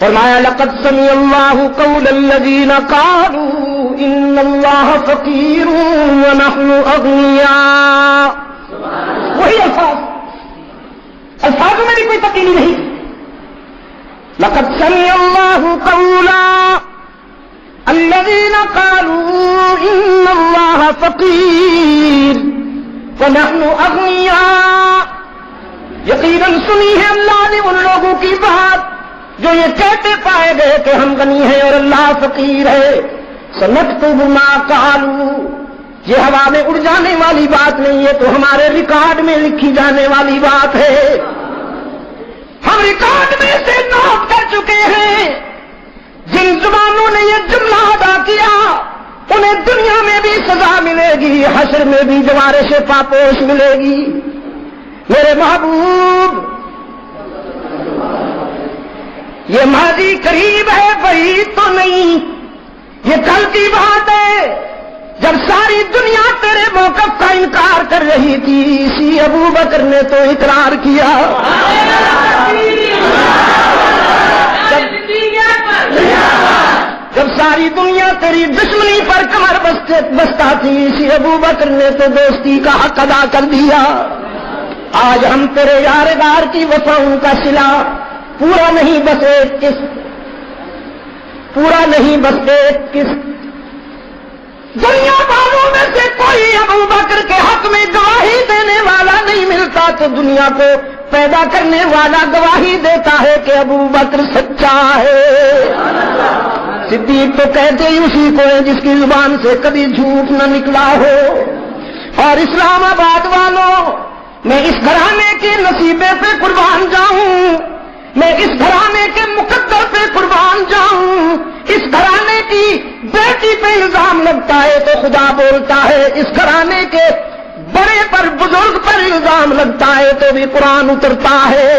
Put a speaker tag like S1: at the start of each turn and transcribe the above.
S1: فرمایا لقد سمع اللہ قول الذین قالوا ان اللہ فقیر ونحن اغنیاء. وہی الفاظوں میں بھی کوئی تبدیلی نہیں. لقد سمع اللہ قول الذین قالوا ان اللہ فقیر ونحن اغنیاء. یقیناً سنی ہے اللہ نے ان لوگوں کی بات جو یہ کہتے پائے گئے کہ ہم غنی ہیں اور اللہ فقیر ہے. سنکتب ما قالوا، یہ ہوا میں اڑ جانے والی بات نہیں ہے، تو ہمارے ریکارڈ میں لکھی جانے والی بات ہے. ہم ریکارڈ میں سے نوٹ کر چکے ہیں جن زبانوں نے یہ جملہ ادا کیا انہیں دنیا میں بھی سزا ملے گی، حشر میں بھی جوارش پاپوش ملے گی. میرے محبوب، یہ ماضی قریب ہے، بعید تو نہیں. یہ کل کی بات ہے جب ساری دنیا تیرے موقف کا انکار کر رہی تھی، اسی ابو بکر نے تو اقرار کیا. جب ساری دنیا تیری دشمنی پر کمر بستا تھی، اسی ابو بکر نے تو دوستی کا حق ادا کر دیا. آج ہم تیرے یارگار کی وفاؤں کا صلہ پورا نہیں بس ایک قسط. دنیا والوں میں سے کوئی ابو بکر کے حق میں گواہی دینے والا نہیں ملتا، تو دنیا کو پیدا کرنے والا گواہی دیتا ہے کہ ابو بکر سچا ہے. صدیق تو کہتے ہی اسی کو ہے جس کی زبان سے کبھی جھوٹ نہ نکلا ہو. اور اسلام آباد والوں، میں اس گھرانے کے نصیبے پہ قربان جاؤں، میں اس گھرانے کے مقدر پہ قربان جاؤں. اس گھرانے کی بیٹی پہ الزام لگتا ہے تو خدا بولتا ہے، اس گھرانے کے بڑے پر بزرگ پر الزام لگتا ہے تو بھی قرآن اترتا ہے.